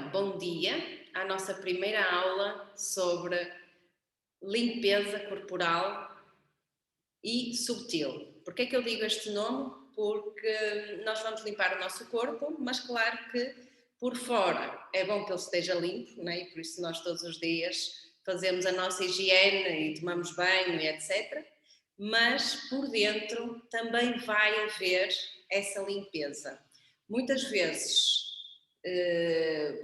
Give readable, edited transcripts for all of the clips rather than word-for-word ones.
Então, bom dia à nossa primeira aula sobre limpeza corporal e subtil. Porquê é que eu digo este nome? Porque nós vamos limpar o nosso corpo, mas claro que por fora é bom que ele esteja limpo, né? E por isso nós todos os dias fazemos a nossa higiene e tomamos banho e etc. Mas por dentro também vai haver essa limpeza. Muitas vezes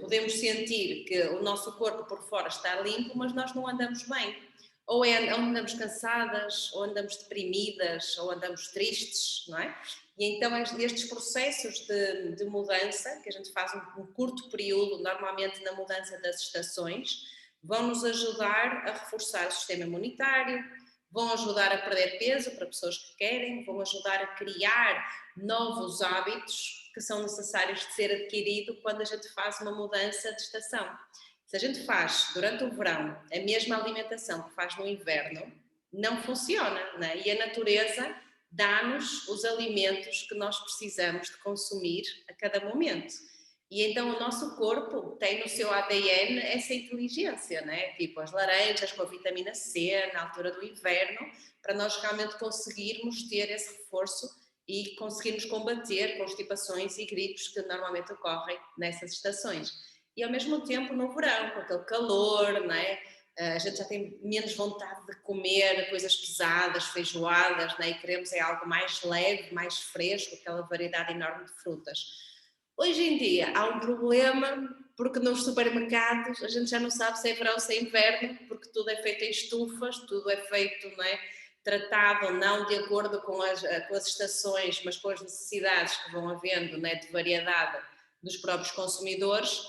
podemos sentir que o nosso corpo por fora está limpo, mas nós não andamos bem. Ou andamos cansadas, ou andamos deprimidas, ou andamos tristes, não é? E então estes processos de mudança, que a gente faz um curto período, normalmente na mudança das estações, vão nos ajudar a reforçar o sistema imunitário, vão ajudar a perder peso para pessoas que querem, vão ajudar a criar novos hábitos que são necessários de ser adquirido quando a gente faz uma mudança de estação. Se a gente faz durante o verão a mesma alimentação que faz no inverno, não funciona, não é? E a natureza dá-nos os alimentos que nós precisamos de consumir a cada momento. E então o nosso corpo tem no seu ADN essa inteligência, né? Tipo as laranjas com a vitamina C na altura do inverno, para nós realmente conseguirmos ter esse reforço e conseguirmos combater constipações e gripes que normalmente ocorrem nessas estações. E ao mesmo tempo no verão, com aquele calor, não é? A gente já tem menos vontade de comer coisas pesadas, feijoadas, né? E queremos algo mais leve, mais fresco, aquela variedade enorme de frutas. Hoje em dia há um problema porque nos supermercados a gente já não sabe se é verão ou se é inverno, porque tudo é feito em estufas, tudo é feito, não é? Tratado não de acordo com as estações, mas com as necessidades que vão havendo, né, de variedade dos próprios consumidores,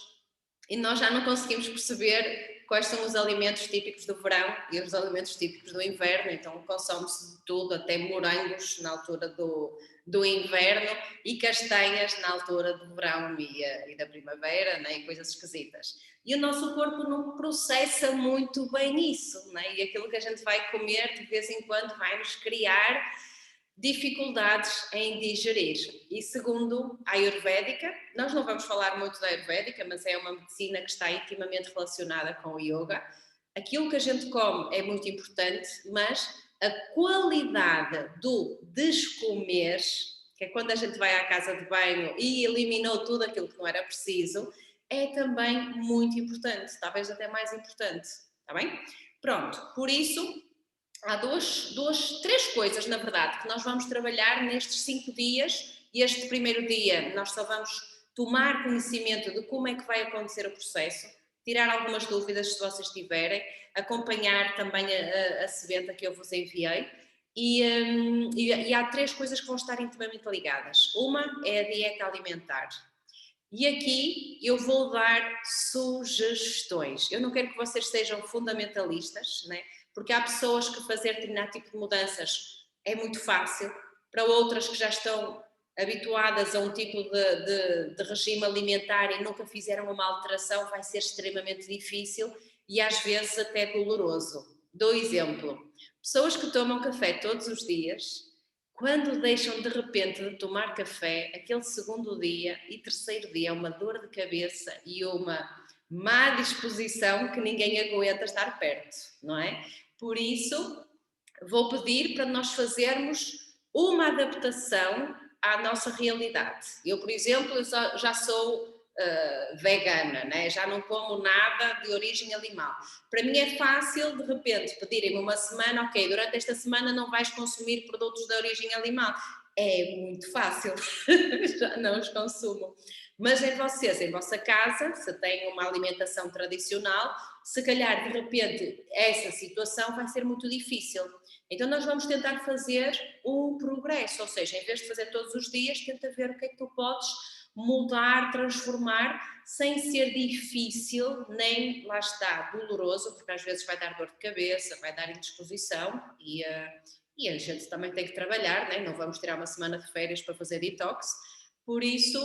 e nós já não conseguimos perceber quais são os alimentos típicos do verão e os alimentos típicos do inverno, então consome-se de tudo, até morangos na altura do inverno e castanhas na altura do verão e da primavera, né? E coisas esquisitas. E o nosso corpo não processa muito bem isso, né? E aquilo que a gente vai comer de vez em quando vai nos criar dificuldades em digerir. E segundo a Ayurvédica, nós não vamos falar muito da Ayurvédica, mas é uma medicina que está intimamente relacionada com o yoga. Aquilo que a gente come é muito importante, mas a qualidade do descomer, que é quando a gente vai à casa de banho e eliminou tudo aquilo que não era preciso, é também muito importante, talvez até mais importante, está bem? Pronto, por isso há três coisas, na verdade, que nós vamos trabalhar nestes 5 dias. Este primeiro dia nós só vamos tomar conhecimento de como é que vai acontecer o processo, tirar algumas dúvidas se vocês tiverem, acompanhar também a sebenta que eu vos enviei. E há três coisas que vão estar intimamente ligadas. Uma é a dieta alimentar. E aqui eu vou dar sugestões. Eu não quero que vocês sejam fundamentalistas, né? Porque há pessoas que fazer determinado tipo de mudanças é muito fácil, para outras que já estão habituadas a um tipo de regime alimentar e nunca fizeram uma alteração, vai ser extremamente difícil e às vezes até doloroso. Dou exemplo: pessoas que tomam café todos os dias, quando deixam de repente de tomar café, aquele segundo dia e terceiro dia é uma dor de cabeça e uma má disposição que ninguém aguenta estar perto, não é? Por isso, vou pedir para nós fazermos uma adaptação à nossa realidade. Eu, por exemplo, já sou vegana, né? Já não como nada de origem animal. Para mim é fácil, de repente, pedirem-me uma semana, ok, durante esta semana não vais consumir produtos de origem animal. É muito fácil, já não os consumo. Mas em vocês, em vossa casa, se têm uma alimentação tradicional, se calhar de repente essa situação vai ser muito difícil. Então nós vamos tentar fazer um progresso, ou seja, em vez de fazer todos os dias, tenta ver o que é que tu podes mudar, transformar, sem ser difícil, nem, lá está, doloroso, porque às vezes vai dar dor de cabeça, vai dar indisposição e a gente também tem que trabalhar, né? Não vamos tirar uma semana de férias para fazer detox, por isso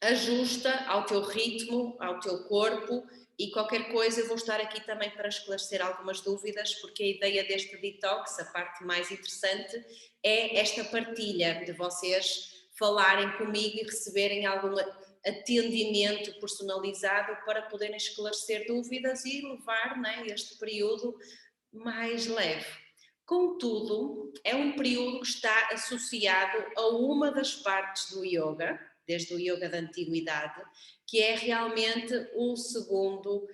ajusta ao teu ritmo, ao teu corpo e qualquer coisa eu vou estar aqui também para esclarecer algumas dúvidas, porque a ideia deste detox, a parte mais interessante, é esta partilha de vocês falarem comigo e receberem alguma atendimento personalizado para poderem esclarecer dúvidas e levar, né, este período mais leve. Contudo, é um período que está associado a uma das partes do yoga, desde o yoga da antiguidade, que é realmente o segundo,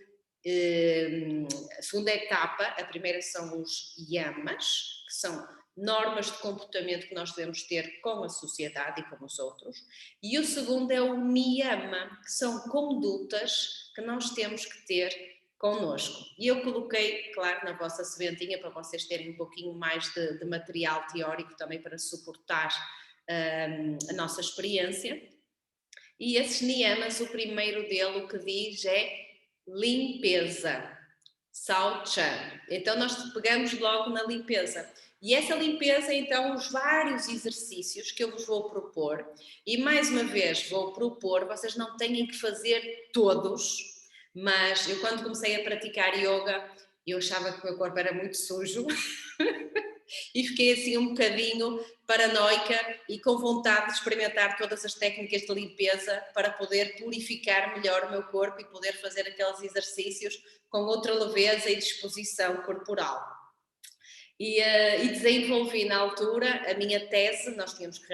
a segunda etapa. A primeira são os yamas, que são normas de comportamento que nós devemos ter com a sociedade e com os outros, e o segundo é o niyama, que são condutas que nós temos que ter connosco. E eu coloquei, claro, na vossa sementinha para vocês terem um pouquinho mais de material teórico também para suportar a nossa experiência. E esses niyamas, o primeiro dele, o que diz é limpeza, saucha. Então nós pegamos logo na limpeza. E essa limpeza, então, os vários exercícios que eu vos vou propor, e mais uma vez vou propor, vocês não têm que fazer todos, mas eu quando comecei a praticar yoga, eu achava que o meu corpo era muito sujo e fiquei assim um bocadinho paranoica e com vontade de experimentar todas as técnicas de limpeza para poder purificar melhor o meu corpo e poder fazer aqueles exercícios com outra leveza e disposição corporal. E desenvolvi na altura a minha tese. Nós tínhamos que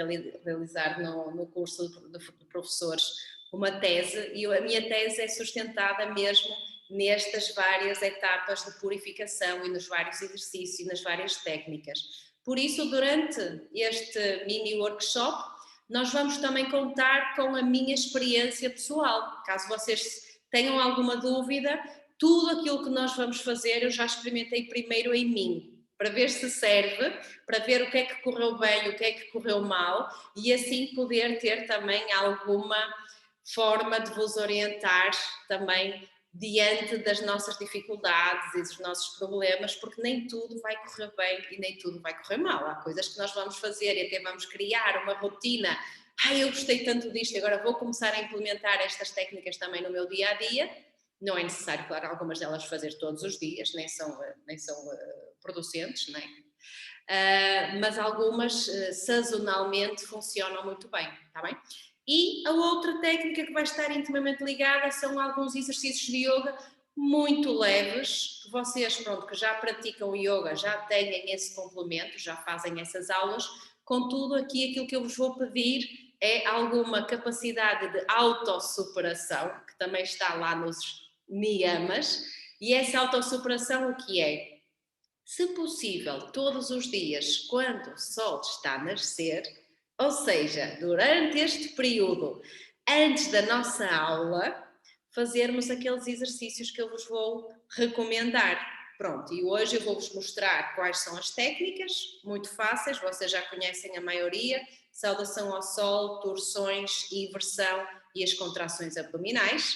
realizar no curso de professores uma tese, e a minha tese é sustentada mesmo nestas várias etapas de purificação e nos vários exercícios e nas várias técnicas. Por isso, durante este mini workshop, nós vamos também contar com a minha experiência pessoal. Caso vocês tenham alguma dúvida, tudo aquilo que nós vamos fazer eu já experimentei primeiro em mim, para ver se serve, para ver o que é que correu bem, o que é que correu mal, e assim poder ter também alguma forma de vos orientar também diante das nossas dificuldades e dos nossos problemas, porque nem tudo vai correr bem e nem tudo vai correr mal. Há coisas que nós vamos fazer e até vamos criar uma rotina. Eu gostei tanto disto, agora vou começar a implementar estas técnicas também no meu dia-a-dia. Não é necessário, claro, algumas delas fazer todos os dias, nem são producentes, não é? Mas algumas sazonalmente funcionam muito bem, está bem? E a outra técnica que vai estar intimamente ligada são alguns exercícios de yoga muito leves, que vocês, pronto, que já praticam yoga, já têm esse complemento, já fazem essas aulas. Contudo, aqui aquilo que eu vos vou pedir é alguma capacidade de autossuperação, que também está lá nos niyamas. E essa autossuperação o que é? Se possível, todos os dias, quando o sol está a nascer, ou seja, durante este período, antes da nossa aula, fazermos aqueles exercícios que eu vos vou recomendar. Pronto, e hoje eu vou-vos mostrar quais são as técnicas, muito fáceis, vocês já conhecem a maioria: saudação ao sol, torções, inversão e as contrações abdominais.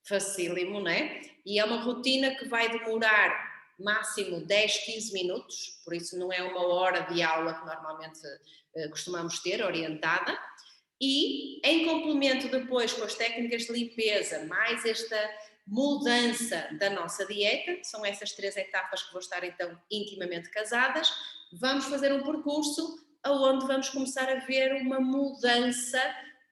Facílimo, não é? E é uma rotina que vai demorar máximo 10, 15 minutos, por isso não é uma hora de aula que normalmente costumamos ter, orientada. E em complemento depois com as técnicas de limpeza, mais esta mudança da nossa dieta, são essas 3 etapas que vão estar então intimamente casadas, vamos fazer um percurso onde vamos começar a ver uma mudança,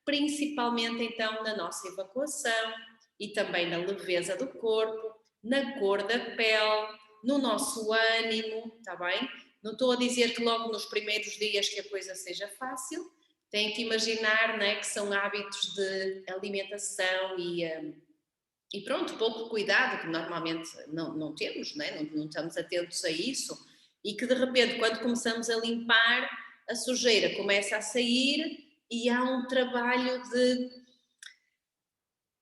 principalmente então na nossa evacuação e também na leveza do corpo, na cor da pele, no nosso ânimo, está bem? Não estou a dizer que logo nos primeiros dias que a coisa seja fácil. Têm que imaginar, né, que são hábitos de alimentação e pronto, pouco cuidado, que normalmente não temos, né? Não estamos atentos a isso, e que de repente, quando começamos a limpar, a sujeira começa a sair e há um trabalho de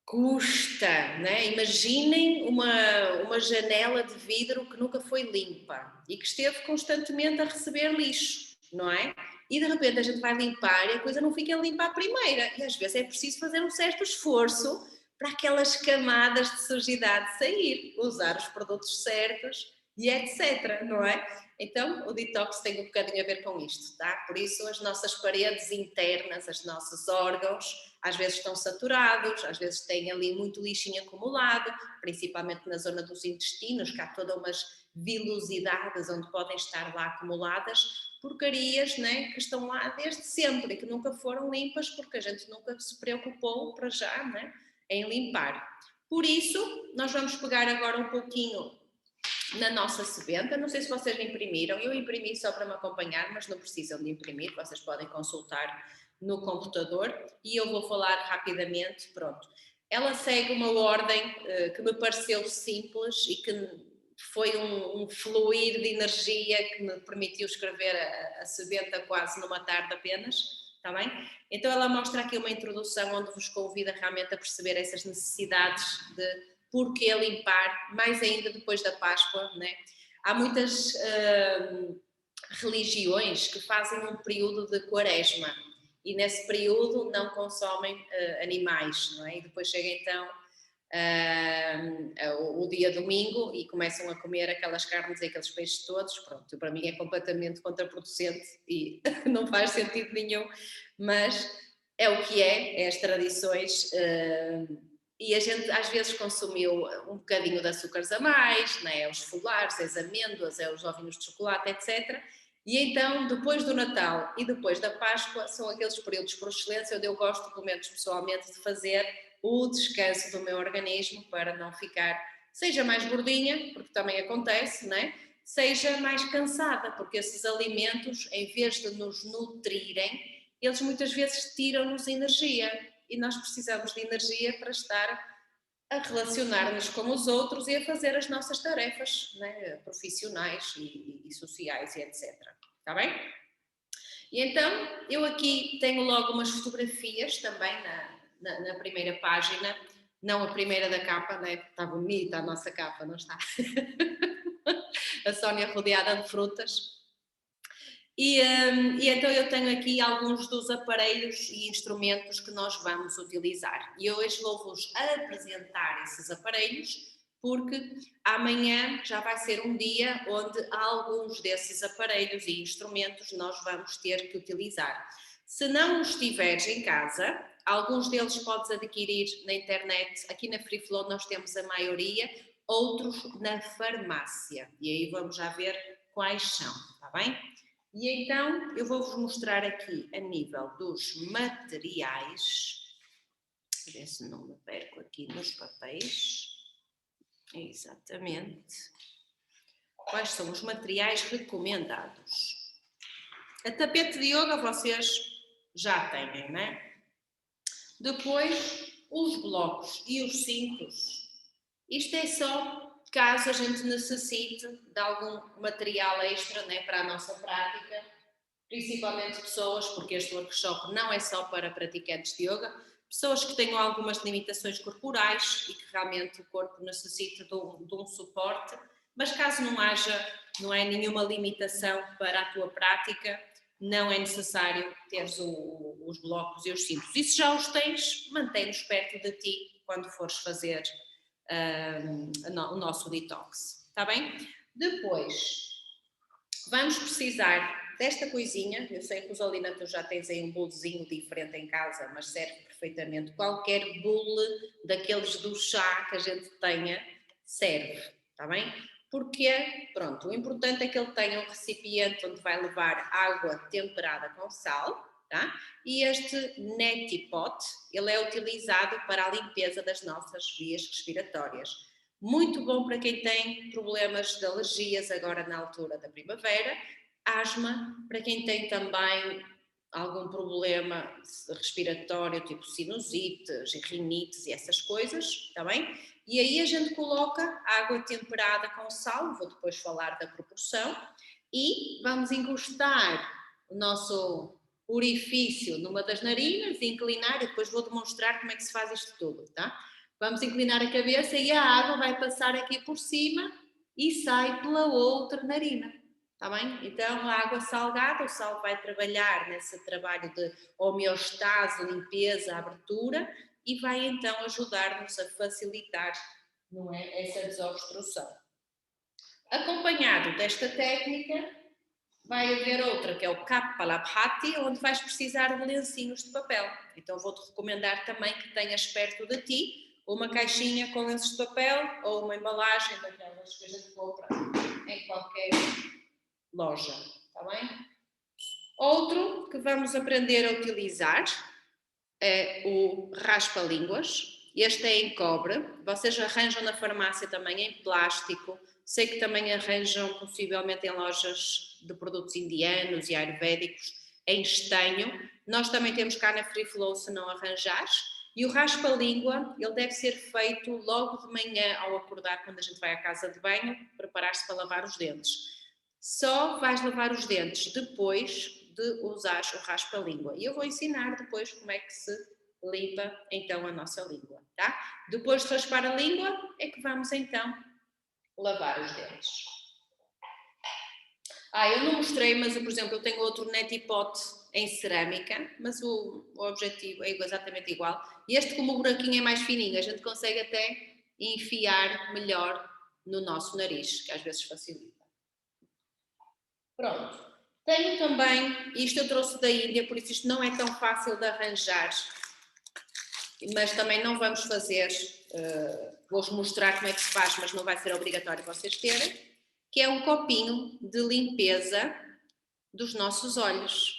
custa, né? Imaginem uma janela de vidro que nunca foi limpa e que esteve constantemente a receber lixo, não é? E de repente a gente vai limpar e a coisa não fica limpa à primeira. E às vezes é preciso fazer um certo esforço para aquelas camadas de sujidade sair, usar os produtos certos e etc, não é? Então o detox tem um bocadinho a ver com isto, tá? Por isso as nossas paredes internas, os nossos órgãos, às vezes estão saturados, às vezes têm ali muito lixinho acumulado, principalmente na zona dos intestinos, que há todas umas vilosidades onde podem estar lá acumuladas. porcarias, né, que estão lá desde sempre e que nunca foram limpas porque a gente nunca se preocupou para já, né, em limpar. Por isso, nós vamos pegar agora um pouquinho na nossa sebenta, não sei se vocês imprimiram, eu imprimi só para me acompanhar, mas não precisam de imprimir, vocês podem consultar no computador e eu vou falar rapidamente, pronto. Ela segue uma ordem que me pareceu simples e que foi um fluir de energia que me permitiu escrever a sebenta quase numa tarde apenas, está bem? Então ela mostra aqui uma introdução onde vos convida realmente a perceber essas necessidades de porquê limpar, mais ainda depois da Páscoa, né? Há muitas religiões que fazem um período de quaresma e nesse período não consomem animais, não é? E depois chega então o dia domingo e começam a comer aquelas carnes e aqueles peixes todos, pronto, para mim é completamente contraproducente e não faz sentido nenhum, mas é o que é as tradições e a gente às vezes consumiu um bocadinho de açúcares a mais, né? Os folares, as amêndoas, os ovinhos de chocolate, etc. E então, depois do Natal e depois da Páscoa, são aqueles períodos por excelência onde eu gosto, pelo menos pessoalmente, de fazer o descanso do meu organismo para não ficar, seja mais gordinha, porque também acontece, né? Seja mais cansada, porque esses alimentos, em vez de nos nutrirem, eles muitas vezes tiram-nos energia e nós precisamos de energia para estar a relacionar-nos com os outros e a fazer as nossas tarefas, né? Profissionais e sociais e etc. Está bem? E então, eu aqui tenho logo umas fotografias também na primeira página, não a primeira da capa, né? Está bonita a nossa capa, não está? A Sónia rodeada de frutas. E então eu tenho aqui alguns dos aparelhos e instrumentos que nós vamos utilizar. E hoje vou-vos apresentar esses aparelhos, porque amanhã já vai ser um dia onde alguns desses aparelhos e instrumentos nós vamos ter que utilizar. Se não os tiveres em casa, alguns deles podes adquirir na internet. Aqui na Free Flow nós temos a maioria, outros na farmácia. E aí vamos já ver quais são, está bem? E então eu vou-vos mostrar aqui a nível dos materiais, ver se não me perco aqui nos papéis, exatamente, quais são os materiais recomendados. A tapete de yoga vocês já têm, né? Depois os blocos e os cintos, isto é só caso a gente necessite de algum material extra, né, para a nossa prática, principalmente pessoas, porque este workshop não é só para praticantes de yoga, pessoas que tenham algumas limitações corporais e que realmente o corpo necessita de um suporte, mas caso não haja, não é nenhuma limitação para a tua prática, não é necessário teres os blocos e os cintos. E se já os tens, mantém-nos perto de ti quando fores fazer o nosso detox, está bem? Depois, vamos precisar desta coisinha, eu sei que os Olina tu já tens aí um bolozinho diferente em casa, mas serve perfeitamente, qualquer bule daqueles do chá que a gente tenha, serve, está bem? Porque, pronto, o importante é que ele tenha um recipiente onde vai levar água temperada com sal, tá? E este neti pot, ele é utilizado para a limpeza das nossas vias respiratórias. Muito bom para quem tem problemas de alergias agora na altura da primavera, asma, para quem tem também algum problema respiratório, tipo sinusites, rinites e essas coisas, está bem? E aí a gente coloca água temperada com sal, vou depois falar da proporção, e vamos encostar o nosso orifício numa das narinas, inclinar, e depois vou demonstrar como é que se faz isto tudo, tá? Vamos inclinar a cabeça e a água vai passar aqui por cima e sai pela outra narina, está bem? Então a água salgada, o sal vai trabalhar nesse trabalho de homeostase, limpeza, abertura e vai então ajudar-nos a facilitar, não é, essa desobstrução. Acompanhado desta técnica, vai haver outra, que é o Kapalabhati, onde vais precisar de lencinhos de papel. Então vou-te recomendar também que tenhas perto de ti uma caixinha com lenços de papel ou uma embalagem daquelas que a gente compra em qualquer loja, está bem? Outro que vamos aprender a utilizar é o raspa-línguas. Este é em cobre. Vocês arranjam na farmácia também em plástico. Sei que também arranjam possivelmente em lojas de produtos indianos e ayurvédicos em estanho. Nós também temos cá na Free Flow se não arranjares. E o raspa-língua, ele deve ser feito logo de manhã ao acordar, quando a gente vai à casa de banho, preparar-se para lavar os dentes. Só vais lavar os dentes depois de usar o raspa-língua. E eu vou ensinar depois como é que se limpa então a nossa língua, tá? Depois de raspar a língua é que vamos então lavar os dentes. Eu não mostrei, mas por exemplo, eu tenho outro netipote em cerâmica, mas o objetivo é exatamente igual. E este, como o buraquinho é mais fininho, a gente consegue até enfiar melhor no nosso nariz, que às vezes facilita. Pronto. Tenho também, isto eu trouxe da Índia, por isso isto não é tão fácil de arranjar, mas também não vamos fazer, vou-vos mostrar como é que se faz, mas não vai ser obrigatório vocês terem, que é um copinho de limpeza dos nossos olhos,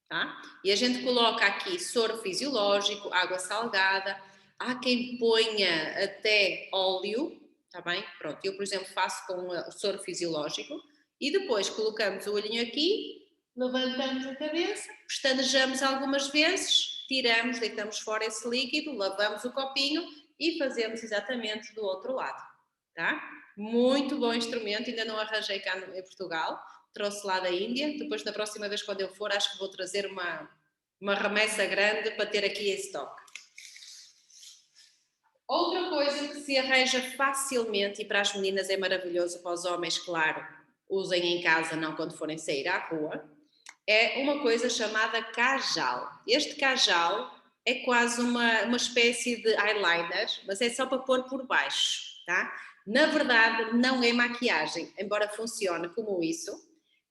tá? E a gente coloca aqui soro fisiológico, água salgada, há quem ponha até óleo, tá bem? Pronto, eu por exemplo faço com o soro fisiológico e depois colocamos o olhinho aqui, levantamos a cabeça, pestanejamos algumas vezes, tiramos, deitamos fora esse líquido, lavamos o copinho e fazemos exatamente do outro lado, tá? Muito bom instrumento, ainda não arranjei cá em Portugal, trouxe lá da Índia, depois da próxima vez quando eu for acho que vou trazer uma remessa grande para ter aqui em estoque. Outra coisa que se arranja facilmente e para as meninas é maravilhoso, para os homens, claro, usem em casa, não quando forem sair à rua, é uma coisa chamada cajal. Este cajal é quase uma espécie de eyeliner, mas é só para pôr por baixo, tá? Na verdade, não é maquiagem, embora funcione como isso.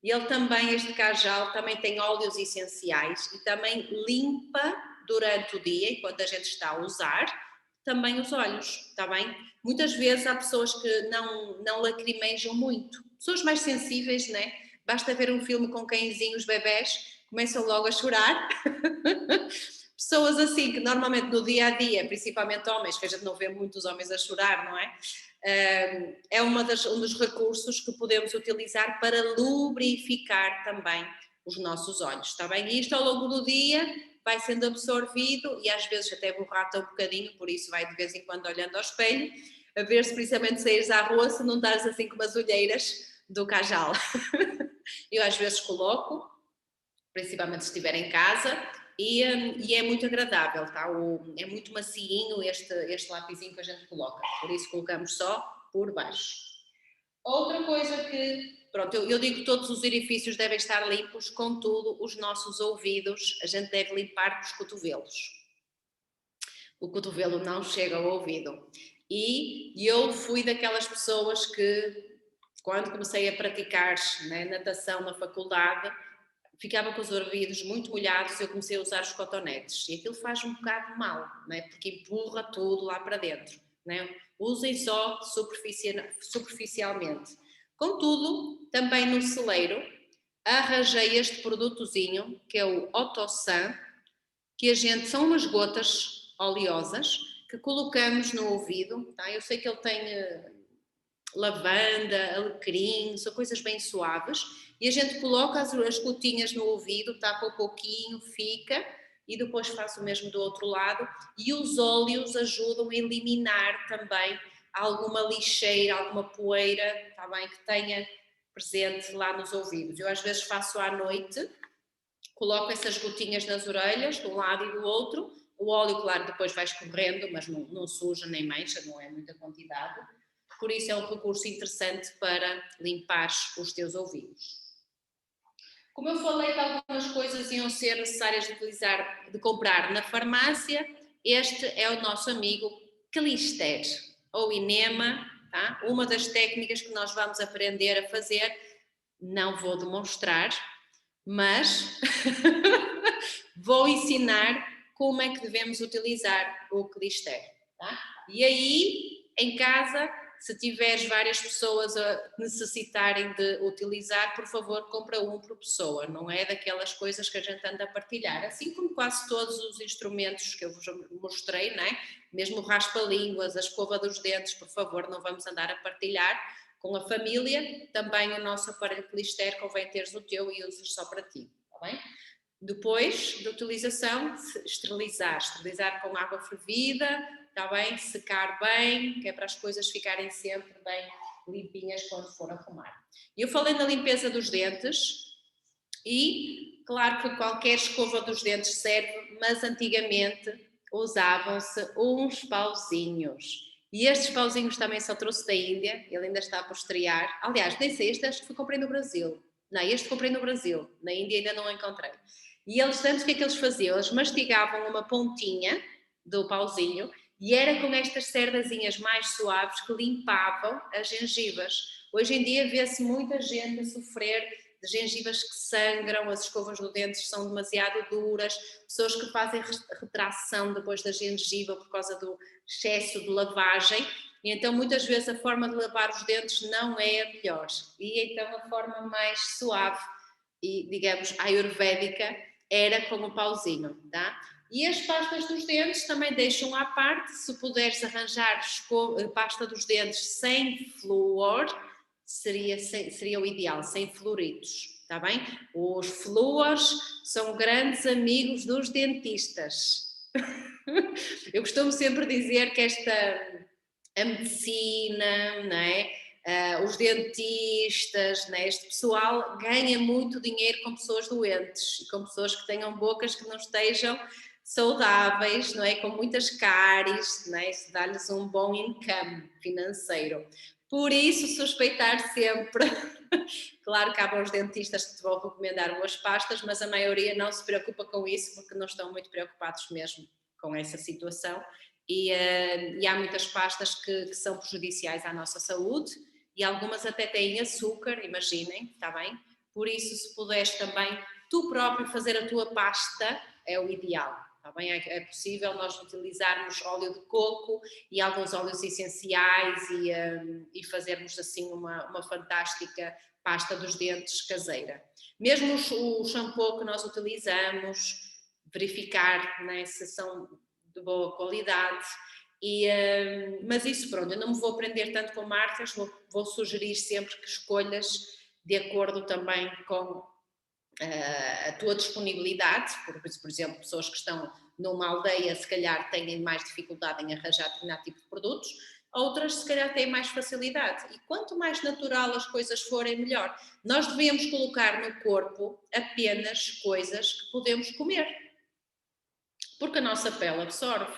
E ele também, este cajal, também tem óleos essenciais e também limpa durante o dia, enquanto a gente está a usar, também os olhos, está bem? Muitas vezes há pessoas que não lacrimejam muito, pessoas mais sensíveis, né? Basta ver um filme com cãezinhos, bebés, começam logo a chorar. Pessoas assim que normalmente no dia a dia, principalmente homens, que a gente não vê muitos homens a chorar, não é? É um dos recursos que podemos utilizar para lubrificar também os nossos olhos, está bem? E isto ao longo do dia vai sendo absorvido e às vezes até borrata um bocadinho, por isso vai de vez em quando olhando ao espelho, a ver se precisamente saíres à rua, se não estás assim com umas olheiras do cajal. Eu às vezes coloco, principalmente se estiver em casa, e é muito agradável, tá? É muito macinho este lapisinho que a gente coloca, por isso colocamos só por baixo. Outra coisa que, pronto, eu digo que todos os orifícios devem estar limpos, contudo, os nossos ouvidos, a gente deve limpar com os cotovelos. O cotovelo não chega ao ouvido. E eu fui daquelas pessoas que, quando comecei a praticar, né, natação na faculdade, ficava com os ouvidos muito molhados e eu comecei a usar os cotonetes. E aquilo faz um bocado mal, né, porque empurra tudo lá para dentro. Né? Usem só superficialmente. Contudo, também no celeiro, arranjei este produtozinho, que é o Otosan, que são umas gotas oleosas que colocamos no ouvido. Tá? Eu sei que ele tem lavanda, alecrim, são coisas bem suaves, e a gente coloca as gotinhas no ouvido, tapa um pouquinho, fica, e depois faço o mesmo do outro lado, e os óleos ajudam a eliminar também alguma lixeira, alguma poeira, tá bem, que tenha presente lá nos ouvidos. Eu às vezes faço à noite, coloco essas gotinhas nas orelhas, de um lado e do outro, o óleo, claro, depois vai escorrendo, mas não suja nem mancha, não é muita quantidade. Por isso é um recurso interessante para limpar os teus ouvidos. Como eu falei que algumas coisas iam ser necessárias de comprar na farmácia, este é o nosso amigo Clister, ou enema, tá? Uma das técnicas que nós vamos aprender a fazer, não vou demonstrar, mas vou ensinar como é que devemos utilizar o Clister, tá? E aí, em casa, Se tiveres várias pessoas a necessitarem de utilizar, por favor, compra um por pessoa. Não é daquelas coisas que a gente anda a partilhar. Assim como quase todos os instrumentos que eu vos mostrei, não é? Mesmo o raspa-línguas, a escova dos dentes, por favor, não vamos andar a partilhar com a família. Também o nosso aparelho Clister convém teres o teu e uses só para ti, está bem? Depois da utilização, esterilizar com água fervida, está bem? Secar bem, que é para as coisas ficarem sempre bem limpinhas quando for arrumar. Eu falei na limpeza dos dentes e, claro que qualquer escova dos dentes serve, mas antigamente usavam-se uns pauzinhos. E estes pauzinhos também só trouxe da Índia, ele ainda está por estrear. Aliás, nem sei, este acho que comprei no Brasil. Não, este comprei no Brasil, na Índia ainda não o encontrei. E eles antes o que é que eles faziam? Eles mastigavam uma pontinha do pauzinho e era com estas cerdazinhas mais suaves que limpavam as gengivas. Hoje em dia vê-se muita gente a sofrer de gengivas que sangram, as escovas do dente são demasiado duras, pessoas que fazem retração depois da gengiva por causa do excesso de lavagem. E então muitas vezes a forma de lavar os dentes não é a melhor. E então a forma mais suave e, digamos, ayurvédica era com o pauzinho, tá? E as pastas dos dentes também deixam à parte, se puderes arranjar pasta dos dentes sem flúor, seria o ideal, sem fluoridos, está bem? Os flúores são grandes amigos dos dentistas. Eu costumo sempre dizer que a medicina, não é? Os dentistas, né? Este pessoal ganha muito dinheiro com pessoas doentes e com pessoas que tenham bocas que não estejam saudáveis, não é? Com muitas cáries, não é? Isso dá-lhes um bom income financeiro. Por isso, suspeitar sempre. Claro que há bons dentistas que te vão recomendar boas pastas, mas a maioria não se preocupa com isso porque não estão muito preocupados mesmo com essa situação. E há muitas pastas que são prejudiciais à nossa saúde e algumas até têm açúcar, imaginem, está bem? Por isso, se puderes também tu próprio fazer a tua pasta, é o ideal, está bem? É possível nós utilizarmos óleo de coco e alguns óleos essenciais e fazermos assim uma fantástica pasta dos dentes caseira. Mesmo o shampoo que nós utilizamos, verificar, né, se são de boa qualidade. Mas isso, pronto, eu não me vou aprender tanto com marcas, vou sugerir sempre que escolhas de acordo também com a tua disponibilidade, por exemplo, pessoas que estão numa aldeia se calhar têm mais dificuldade em arranjar determinado tipo de produtos, outras se calhar têm mais facilidade. E quanto mais natural as coisas forem, melhor. Nós devemos colocar no corpo apenas coisas que podemos comer, porque a nossa pele absorve,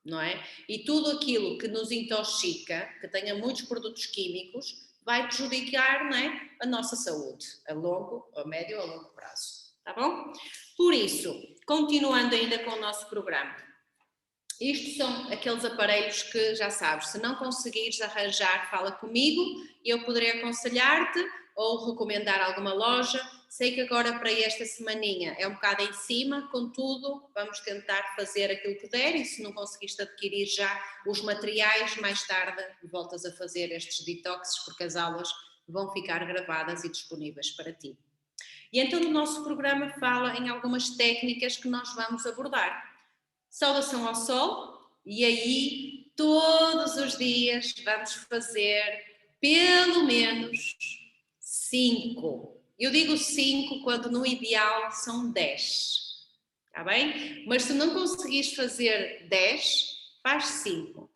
não é? E tudo aquilo que nos intoxica, que tenha muitos produtos químicos, vai prejudicar, não é, a nossa saúde, a médio ou a longo prazo, tá bom? Por isso, continuando ainda com o nosso programa, isto são aqueles aparelhos que já sabes, se não conseguires arranjar, fala comigo e eu poderei aconselhar-te ou recomendar alguma loja. Sei que agora para esta semaninha é um bocado em cima, contudo vamos tentar fazer aquilo que der e se não conseguiste adquirir já os materiais, mais tarde voltas a fazer estes detoxes porque as aulas vão ficar gravadas e disponíveis para ti. E então o nosso programa fala em algumas técnicas que nós vamos abordar. Saudação ao sol e aí todos os dias vamos fazer pelo menos 5. Eu digo 5 quando no ideal são 10, está bem? Mas se não conseguires fazer 10, faz 5.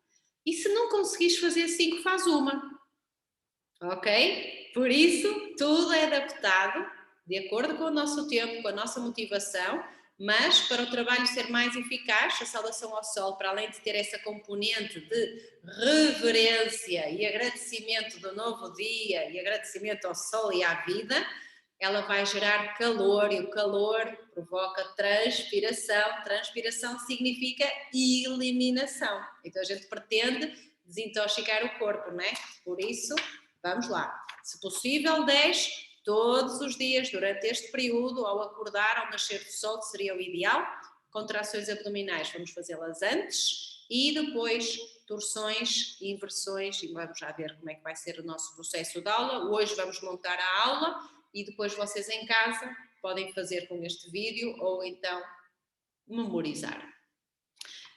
E se não conseguires fazer 5, faz uma. Ok? Por isso, tudo é adaptado de acordo com o nosso tempo, com a nossa motivação, mas para o trabalho ser mais eficaz, a saudação ao sol, para além de ter essa componente de reverência e agradecimento do novo dia e agradecimento ao sol e à vida, ela vai gerar calor e o calor provoca transpiração. Transpiração significa eliminação. Então a gente pretende desintoxicar o corpo, não é? Por isso, vamos lá. Se possível, 10 todos os dias durante este período, ao acordar, ao nascer do sol, que seria o ideal. Contrações abdominais, vamos fazê-las antes e depois torções e inversões, e vamos já ver como é que vai ser o nosso processo de aula. Hoje vamos montar a aula e depois vocês em casa podem fazer com este vídeo ou então memorizar.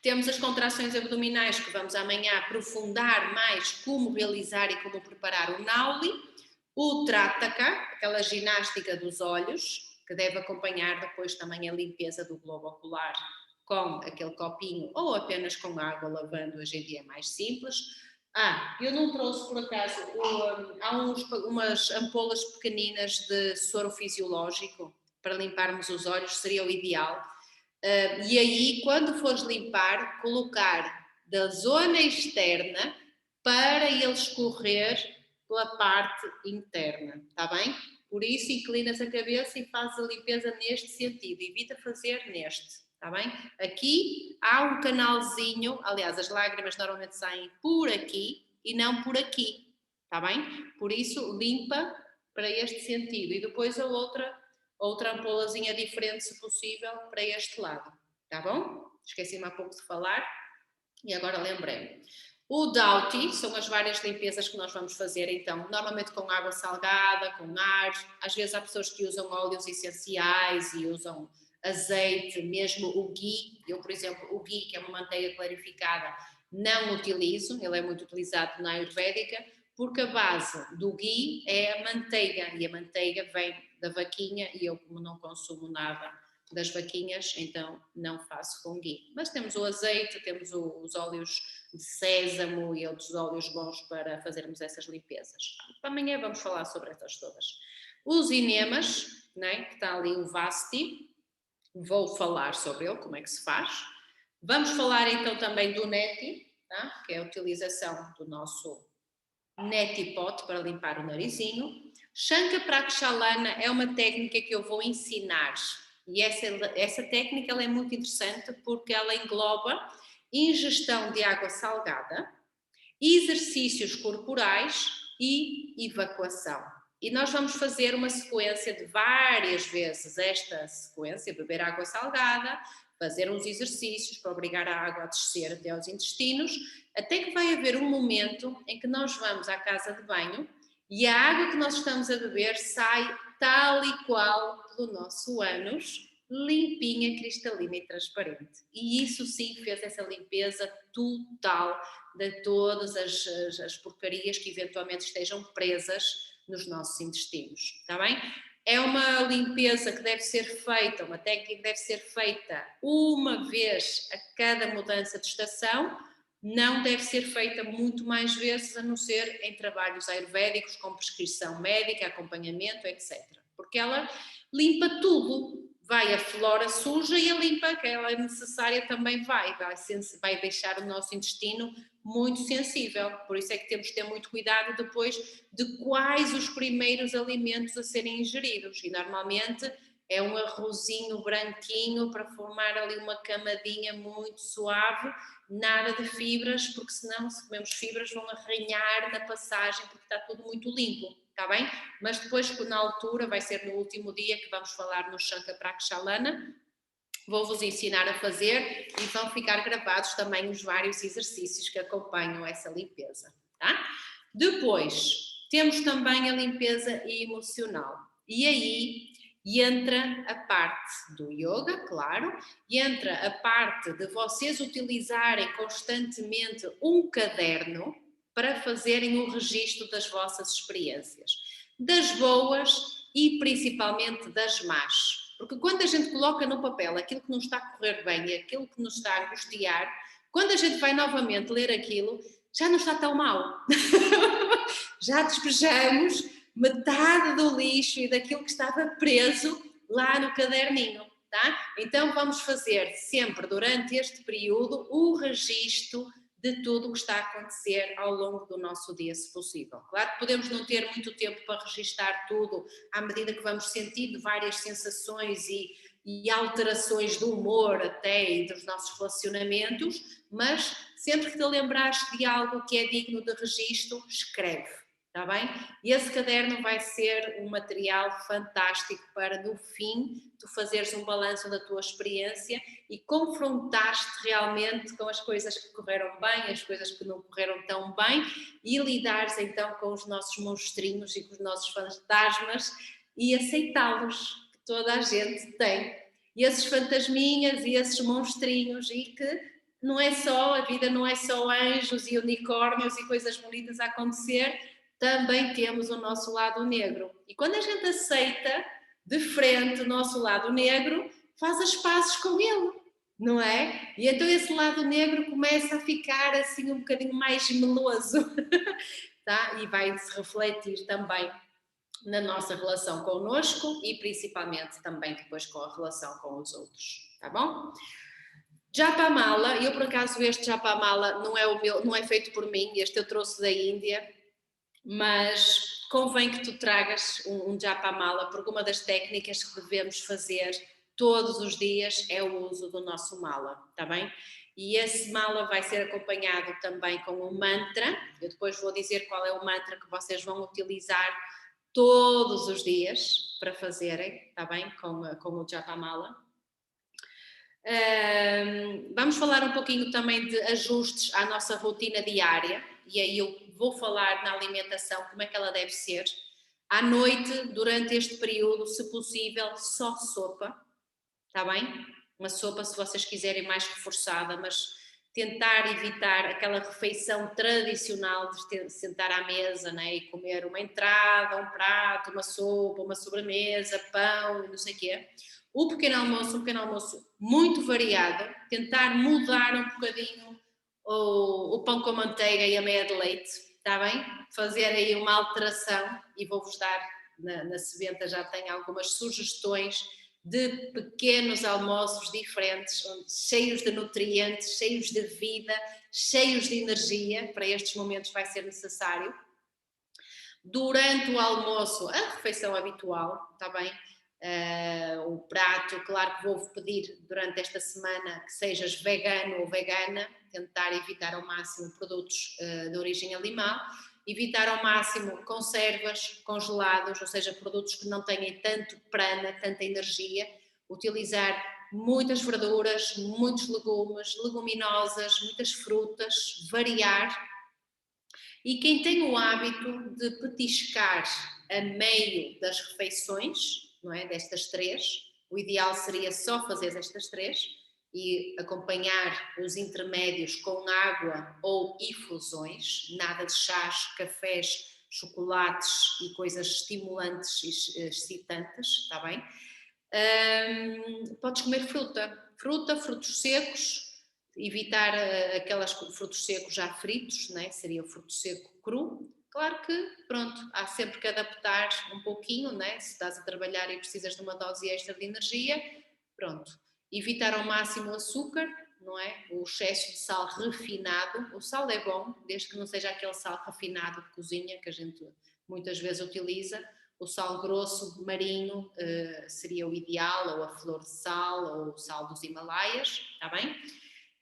Temos as contrações abdominais, que vamos amanhã aprofundar mais como realizar e como preparar o Nauli. O Trataka, aquela ginástica dos olhos, que deve acompanhar depois também a limpeza do globo ocular com aquele copinho ou apenas com água lavando, hoje em dia é mais simples. Eu não trouxe por acaso, há umas ampolas pequeninas de soro fisiológico para limparmos os olhos, seria o ideal. E aí, quando fores limpar, colocar da zona externa para ele escorrer pela parte interna, está bem? Por isso, inclinas a cabeça e fazes a limpeza neste sentido, evita fazer neste, está bem? Aqui há um canalzinho, aliás, as lágrimas normalmente saem por aqui e não por aqui, está bem? Por isso, limpa para este sentido e depois a outra ampolazinha diferente, se possível, para este lado, tá bom? Esqueci-me há pouco de falar e agora lembrei-me. O Doughty são as várias limpezas que nós vamos fazer, então, normalmente com água salgada, com ar, às vezes há pessoas que usam óleos essenciais e usam azeite, mesmo o ghee. Eu, por exemplo, o ghee, que é uma manteiga clarificada, não utilizo, ele é muito utilizado na Ayurvédica, porque a base do ghee é a manteiga, e a manteiga vem da vaquinha, e eu, como não consumo nada das vaquinhas, então não faço com ghee. Mas temos o azeite, temos os óleos de sésamo e outros óleos bons para fazermos essas limpezas. Amanhã vamos falar sobre essas todas. Os enemas, né, que está ali o Vasti, vou falar sobre ele, como é que se faz. Vamos falar então também do neti, tá? Que é a utilização do nosso neti pot para limpar o narizinho. Shanka Prakshalana é uma técnica que eu vou ensinar e essa técnica ela é muito interessante porque ela engloba ingestão de água salgada, exercícios corporais e evacuação. E nós vamos fazer uma sequência de várias vezes esta sequência, beber água salgada, fazer uns exercícios para obrigar a água a descer até aos intestinos, até que vai haver um momento em que nós vamos à casa de banho e a água que nós estamos a beber sai tal e qual pelo nosso ânus, limpinha, cristalina e transparente. E isso sim fez essa limpeza total de todas as porcarias que eventualmente estejam presas nos nossos intestinos, está bem? É uma limpeza que deve ser feita, uma técnica que deve ser feita uma vez a cada mudança de estação, não deve ser feita muito mais vezes, a não ser em trabalhos ayurvédicos, com prescrição médica, acompanhamento, etc. Porque ela limpa tudo, vai a flora suja e a limpa que ela é necessária também vai deixar o nosso intestino muito sensível, por isso é que temos que ter muito cuidado depois de quais os primeiros alimentos a serem ingeridos, e normalmente é um arrozinho branquinho para formar ali uma camadinha muito suave, nada de fibras, porque senão se comemos fibras vão arranhar na passagem porque está tudo muito limpo, está bem? Mas depois na altura, vai ser no último dia que vamos falar no Shanka Prakshalana, vou-vos ensinar a fazer e vão ficar gravados também os vários exercícios que acompanham essa limpeza, tá? Depois, temos também a limpeza emocional. E aí entra a parte do yoga, claro, e entra a parte de vocês utilizarem constantemente um caderno para fazerem o registro das vossas experiências, das boas e principalmente das más. Porque quando a gente coloca no papel aquilo que não está a correr bem e aquilo que nos está a angustiar, quando a gente vai novamente ler aquilo, já não está tão mal. Já despejamos metade do lixo e daquilo que estava preso lá no caderninho, tá? Então vamos fazer sempre durante este período o registro de tudo o que está a acontecer ao longo do nosso dia, se possível. Claro que podemos não ter muito tempo para registar tudo à medida que vamos sentindo várias sensações e alterações do humor até e dos nossos relacionamentos, mas sempre que te lembrares de algo que é digno de registro, escreve. está bem? E esse caderno vai ser um material fantástico para, no fim, tu fazeres um balanço da tua experiência e confrontaste realmente com as coisas que correram bem, as coisas que não correram tão bem e lidares então com os nossos monstrinhos e com os nossos fantasmas e aceitá-los, que toda a gente tem. E esses fantasminhas e esses monstrinhos e que não é só, a vida não é só anjos e unicórnios e coisas bonitas a acontecer, também temos o nosso lado negro. E quando a gente aceita de frente o nosso lado negro, faz as pazes com ele, não é? E então esse lado negro começa a ficar assim um bocadinho mais meloso, tá? E vai se refletir também na nossa relação connosco e principalmente também depois com a relação com os outros, tá bom? Japamala, eu por acaso este Japamala não é o meu, não é feito por mim, este eu trouxe da Índia, mas convém que tu tragas um Japamala, porque uma das técnicas que devemos fazer todos os dias é o uso do nosso mala, está bem? E esse mala vai ser acompanhado também com um mantra, eu depois vou dizer qual é o mantra que vocês vão utilizar todos os dias para fazerem, está bem? Com o Japamala. Vamos falar um pouquinho também de ajustes à nossa rotina diária, e aí eu vou falar na alimentação, como é que ela deve ser. À noite, durante este período, se possível, só sopa, está bem? Uma sopa, se vocês quiserem, mais reforçada, mas tentar evitar aquela refeição tradicional de sentar à mesa, né, e comer uma entrada, um prato, uma sopa, uma sobremesa, pão e não sei o quê. O pequeno almoço, um pequeno almoço muito variado, tentar mudar um bocadinho o pão com manteiga e a meia de leite, está bem? Fazer aí uma alteração e vou-vos dar, na sebenta já tenho algumas sugestões de pequenos almoços diferentes, cheios de nutrientes, cheios de vida, cheios de energia, para estes momentos vai ser necessário. Durante o almoço, a refeição habitual, está bem? O prato, claro que vou pedir durante esta semana que sejas vegano ou vegana, tentar evitar ao máximo produtos de origem animal, evitar ao máximo conservas, congelados, ou seja, produtos que não tenham tanto prana, tanta energia, utilizar muitas verduras, muitos legumes, leguminosas, muitas frutas, variar. E quem tem o hábito de petiscar a meio das refeições, não é? Destas três, o ideal seria só fazer estas três e acompanhar os intermédios com água ou infusões, nada de chás, cafés, chocolates e coisas estimulantes e excitantes, está bem? Podes comer fruta, frutos secos, evitar aqueles frutos secos já fritos, né? Seria o fruto seco cru. Claro que, pronto, há sempre que adaptar um pouquinho, né? Se estás a trabalhar e precisas de uma dose extra de energia, pronto. Evitar ao máximo o açúcar, não é? O excesso de sal refinado. O sal é bom, desde que não seja aquele sal refinado de cozinha que a gente muitas vezes utiliza. O sal grosso marinho seria o ideal, ou a flor de sal, ou o sal dos Himalaias, está bem?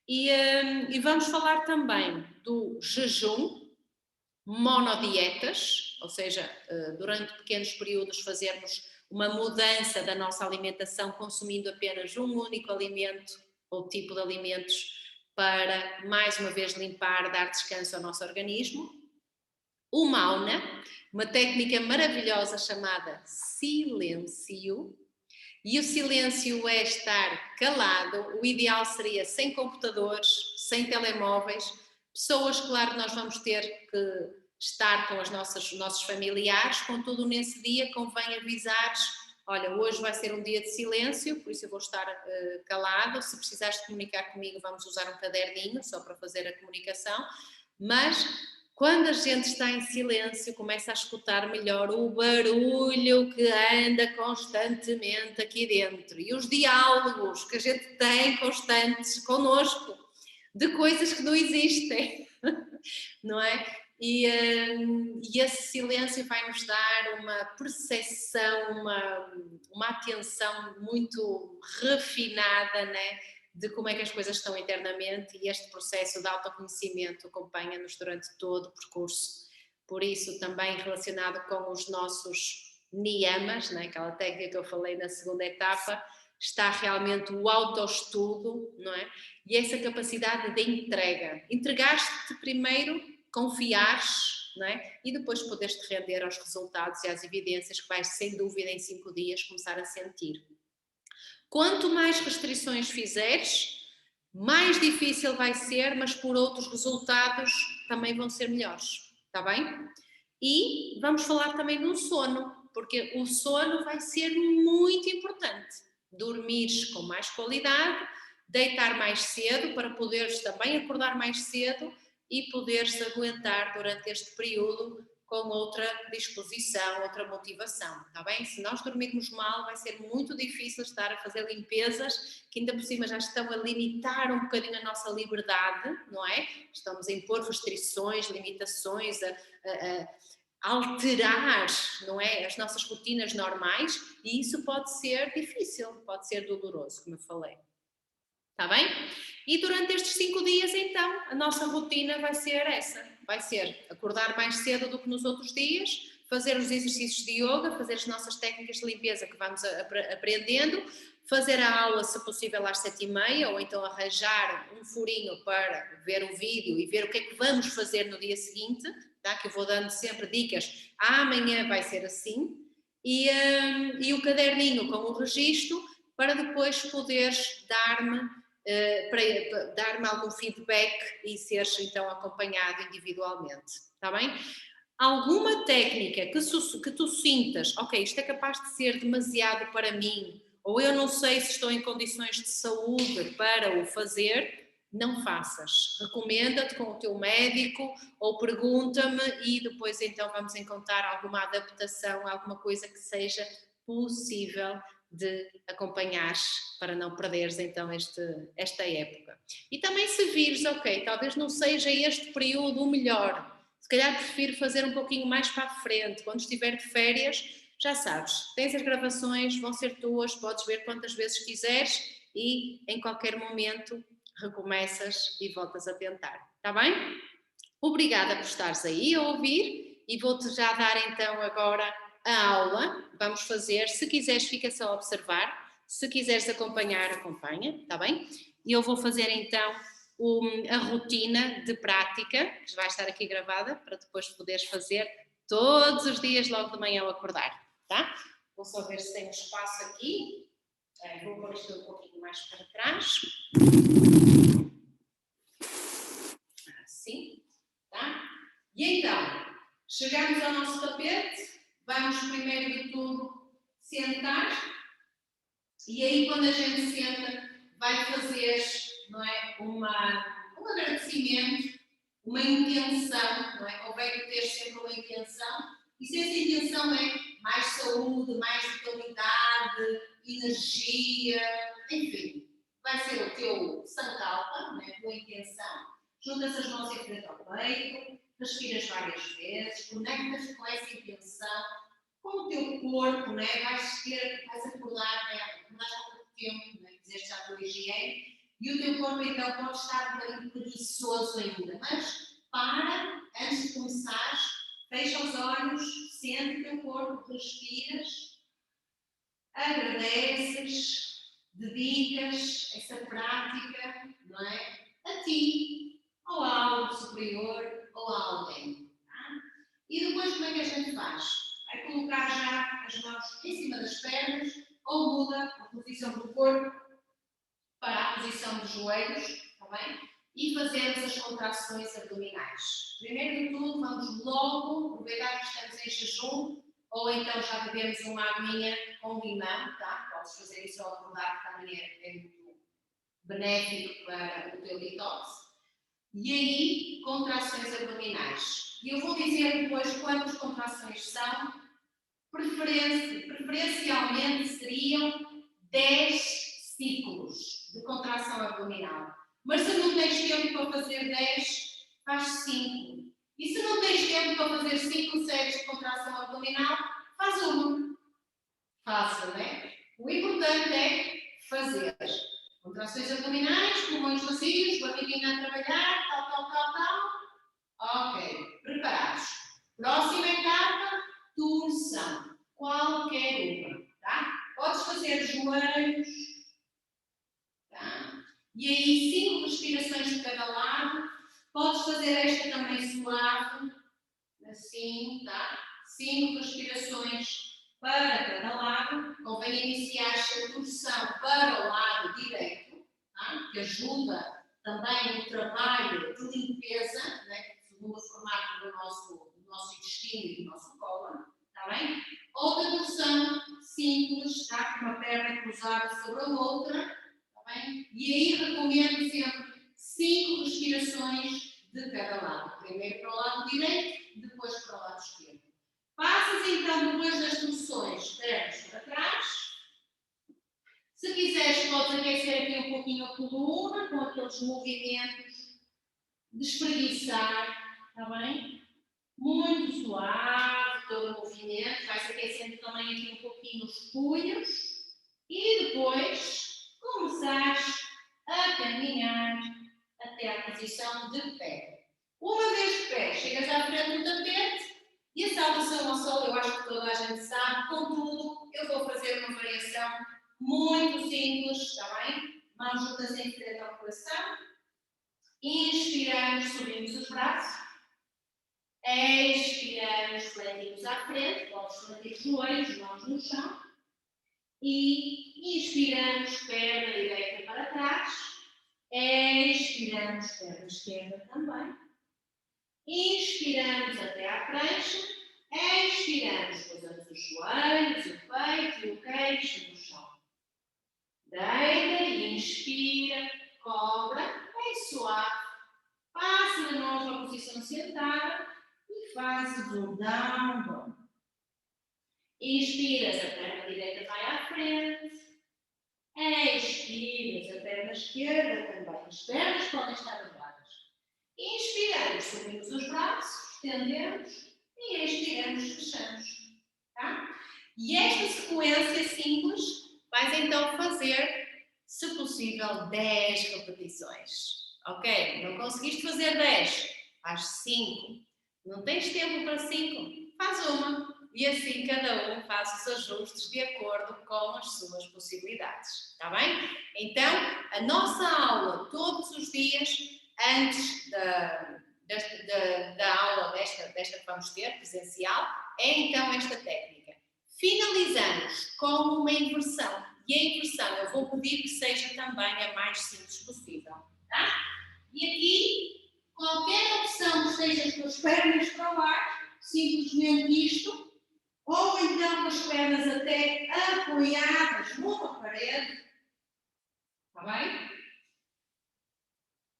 E vamos falar também do jejum, monodietas, ou seja, durante pequenos períodos fazermos uma mudança da nossa alimentação consumindo apenas um único alimento ou tipo de alimentos para, mais uma vez, limpar, dar descanso ao nosso organismo. O Mauna, uma técnica maravilhosa chamada silêncio, e o silêncio é estar calado. O ideal seria sem computadores, sem telemóveis, pessoas, claro, nós vamos ter que estar com os nossos familiares, contudo nesse dia convém avisares, olha, hoje vai ser um dia de silêncio, por isso eu vou estar calado, se precisares de comunicar comigo vamos usar um caderninho só para fazer a comunicação, mas quando a gente está em silêncio, começa a escutar melhor o barulho que anda constantemente aqui dentro e os diálogos que a gente tem constantes connosco de coisas que não existem, não é? E esse silêncio vai nos dar uma percepção, uma atenção muito refinada, né? De como é que as coisas estão internamente e este processo de autoconhecimento acompanha-nos durante todo o percurso por isso também relacionado com os nossos niyamas, né? Aquela técnica que eu falei na segunda etapa, está realmente o autoestudo, não é? E essa capacidade de entrega. Entregaste-te primeiro, confiares, não é? E depois poderes-te render aos resultados e às evidências que vais, sem dúvida, em 5 dias começar a sentir. Quanto mais restrições fizeres, mais difícil vai ser, mas por outros resultados também vão ser melhores, está bem? E vamos falar também do sono, porque o sono vai ser muito importante. Dormires com mais qualidade, deitar mais cedo para poderes também acordar mais cedo e poderes aguentar durante este período com outra disposição, outra motivação, está bem? Se nós dormirmos mal, vai ser muito difícil estar a fazer limpezas que ainda por cima já estão a limitar um bocadinho a nossa liberdade, não é? Estamos a impor restrições, limitações, a alterar, não é, as nossas rotinas normais, e isso pode ser difícil, pode ser doloroso, como eu falei. Está bem? E durante estes 5 dias, então, a nossa rotina vai ser essa. Vai ser acordar mais cedo do que nos outros dias, fazer os exercícios de yoga, fazer as nossas técnicas de limpeza que vamos aprendendo, fazer a aula, se possível, às 7h30, ou então arranjar um furinho para ver o vídeo e ver o que é que vamos fazer no dia seguinte, tá? Que eu vou dando sempre dicas. Amanhã vai ser assim. E o caderninho com o registro para depois poderes dar-me para dar-me algum feedback e seres então acompanhado individualmente, está bem? Alguma técnica que tu sintas, ok, isto é capaz de ser demasiado para mim, ou eu não sei se estou em condições de saúde para o fazer, não faças. Recomenda-te com o teu médico ou pergunta-me e depois então vamos encontrar alguma adaptação, alguma coisa que seja possível de acompanhares para não perderes então esta época. E também se vires, ok, talvez não seja este período o melhor, se calhar prefiro fazer um pouquinho mais para a frente, quando estiver de férias, já sabes, tens as gravações, vão ser tuas, podes ver quantas vezes quiseres e em qualquer momento recomeças e voltas a tentar, está bem? Obrigada por estares aí a ouvir e vou-te já dar então agora a aula, vamos fazer, se quiseres fica só a observar, se quiseres acompanhar, acompanha, está bem? E eu vou fazer então a rotina de prática, que vai estar aqui gravada, para depois poderes fazer todos os dias logo de manhã ao acordar, tá? Vou só ver se tem espaço aqui, vou pôr isto um pouquinho mais para trás. Assim, tá? E então, chegamos ao nosso tapete, vamos primeiro de tudo sentar, e aí quando a gente senta vai fazer, não é, um agradecimento, uma intenção, não é? Convém ter sempre uma intenção, e se essa intenção é mais saúde, mais vitalidade, energia, enfim, vai ser o teu sankalpa, não é? A tua intenção, juntas as mãos em frente ao peito, respiras várias vezes, conectas com essa intenção, com o teu corpo, né? vais acordar, né? Acordaste há pouco tempo, né? Fizeste já a tua higiene, e o teu corpo então pode estar um bocadinho preguiçoso ainda, mas para, antes de começares, fecha os olhos, sente o teu corpo, respiras, agradeces, dedicas essa prática, não é? A ti, ou a algo superior, ou a alguém. Tá? E depois como é que a gente faz? Vai colocar já as mãos em cima das pernas, ou muda a posição do corpo para a posição dos joelhos, está bem? E fazemos as contrações abdominais. Primeiro de tudo, vamos logo aproveitar que estamos em jejum, ou então já bebemos uma aguinha com limão, tá? Podes fazer isso ao acordar, que também é muito benéfico para o teu detox. E aí, contrações abdominais. E eu vou dizer depois quantas contrações são. Preferencialmente seriam 10 ciclos de contração abdominal. Mas se não tens tempo para fazer 10, faz 5. E se não tens tempo para fazer 5 séries de contração abdominal, faz uma. Fácil, não é? O importante é fazer contrações abdominais, pulmões vazios, barriguinha a trabalhar, tal. Ok, preparados. Próxima etapa, torção. Qualquer uma, tá? Podes fazer joelhos, tá? E aí 5 respirações de cada lado. Podes fazer esta também suave, assim, tá? 5 respirações para cada lado. Convém iniciar a torção para o lado direito, tá? Que ajuda também no trabalho de limpeza, né? Segundo o formato do nosso intestino e do nosso cólon, está bem? Outra torção simples, tá? Com uma perna cruzada sobre a outra, está bem? E aí recomendo sempre 5 respirações de cada lado. Primeiro para o lado direito, depois para o lado esquerdo. Passas então depois das torções, pernas para trás. Se quiseres, podes aquecer aqui um pouquinho a coluna, com aqueles movimentos de espreguiçar, está bem? Muito suave, todo o movimento. Vais aquecendo também aqui um pouquinho os punhos. E depois começares a caminhar até à posição de pé. Uma vez de pé, chegas à frente do tapete e a saudação ao sol, eu acho que toda a gente sabe. Contudo, eu vou fazer uma variação muito simples, está bem? Mãos juntas em frente ao coração. Inspiramos, subimos os braços. Expiramos, fletimos à frente. Podes fletir os joelhos, mãos no chão. E inspiramos, perna direita para trás. Expiramos, perna esquerda também. Inspiramos até à prancha. Expiramos, posamos os joelhos, o peito e o queixo no chão. Deita e inspira, cobra, bem suave. Passa de novo à posição sentada e fazes um down dog. Inspiras, a perna direita vai à frente. Expiras, a perna esquerda também. As pernas podem estar elevadas. Inspiramos, subimos os braços, estendemos e expiramos, fechamos. Tá? E esta sequência simples vais então fazer, se possível, 10 repetições. Ok? Não conseguiste fazer 10, faz 5. Não tens tempo para 5, faz uma. E assim cada um faz os ajustes de acordo com as suas possibilidades. Está bem? Então, a nossa aula todos os dias, antes da aula desta que vamos ter, presencial, é então esta técnica. Finalizamos com uma inversão. E a inversão eu vou pedir que seja também a mais simples possível. Tá? E aqui, qualquer opção que esteja com as pernas para o ar, simplesmente isto, ou então com as pernas até apoiadas numa parede, está bem?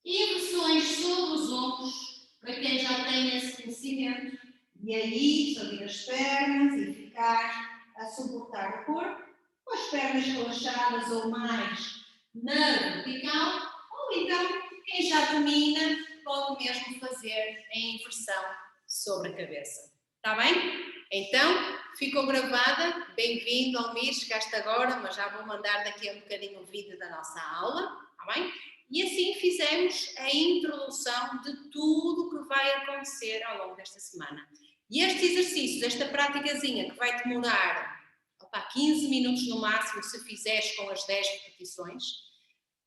Inversões sobre os ombros, para quem já tem esse conhecimento, e aí subir as pernas e ficar a suportar o corpo, com as pernas relaxadas ou mais na vertical, ou então, quem já domina, pode mesmo fazer em inversão sobre a cabeça. Está bem? Então, ficou gravada. Bem-vindo, Almir, chegaste agora, mas já vou mandar daqui a um bocadinho o vídeo da nossa aula. Está bem? E assim fizemos a introdução de tudo o que vai acontecer ao longo desta semana. E este exercício, esta praticazinha, que vai demorar 15 minutos no máximo, se fizeres com as 10 repetições,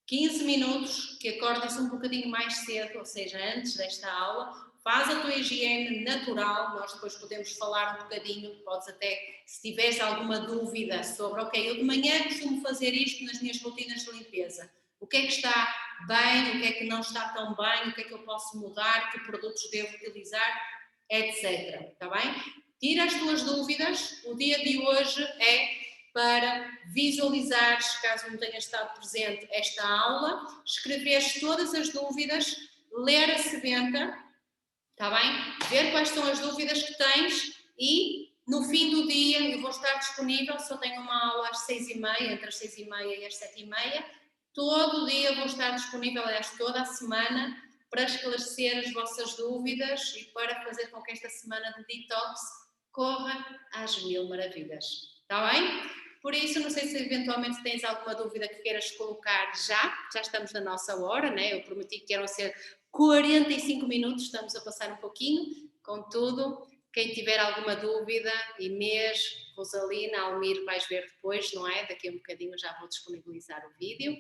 15 minutos, que acordes um bocadinho mais cedo, ou seja, antes desta aula, faz a tua higiene natural, nós depois podemos falar um bocadinho, podes até, se tiveres alguma dúvida sobre, ok, eu de manhã costumo fazer isto nas minhas rotinas de limpeza, o que é que está bem, o que é que não está tão bem, o que é que eu posso mudar, que produtos devo utilizar, etc. Está bem? Tira as tuas dúvidas, o dia de hoje é para visualizares, caso não tenhas estado presente, esta aula, escreveres todas as dúvidas, ler a sebenta, está bem? Ver quais são as dúvidas que tens e no fim do dia eu vou estar disponível, só tenho uma aula às 6h30, entre as 6h30 e as 7h30, todo o dia vou estar disponível, aliás, toda a semana, para esclarecer as vossas dúvidas e para fazer com que esta semana de detox corra às mil maravilhas. Está bem? Por isso, não sei se eventualmente tens alguma dúvida que queiras colocar já estamos na nossa hora, né? Eu prometi que eram ser 45 minutos, estamos a passar um pouquinho, contudo, Quem tiver alguma dúvida, Inês, Rosalina, Almir, vais ver depois, não é? Daqui a um bocadinho já vou disponibilizar o vídeo.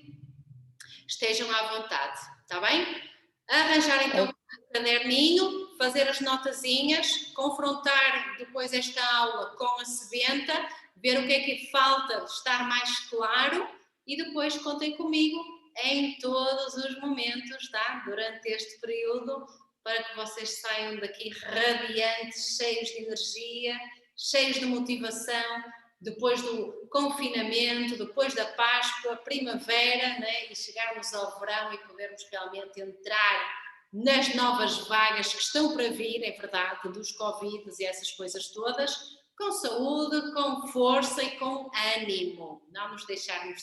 Estejam à vontade, está bem? Arranjar então um caderninho, fazer as notazinhas, confrontar depois esta aula com a sebenta, ver o que é que falta estar mais claro e depois contem comigo em todos os momentos, tá? Durante este período, para que vocês saiam daqui radiantes, cheios de energia, cheios de motivação, depois do confinamento, depois da Páscoa, primavera, né? E chegarmos ao verão e podermos realmente entrar nas novas vagas que estão para vir, é verdade, dos Covids e essas coisas todas, com saúde, com força e com ânimo. Não nos deixarmos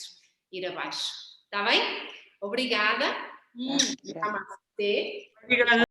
ir abaixo. Está bem? Obrigada. Namastê. Obrigada.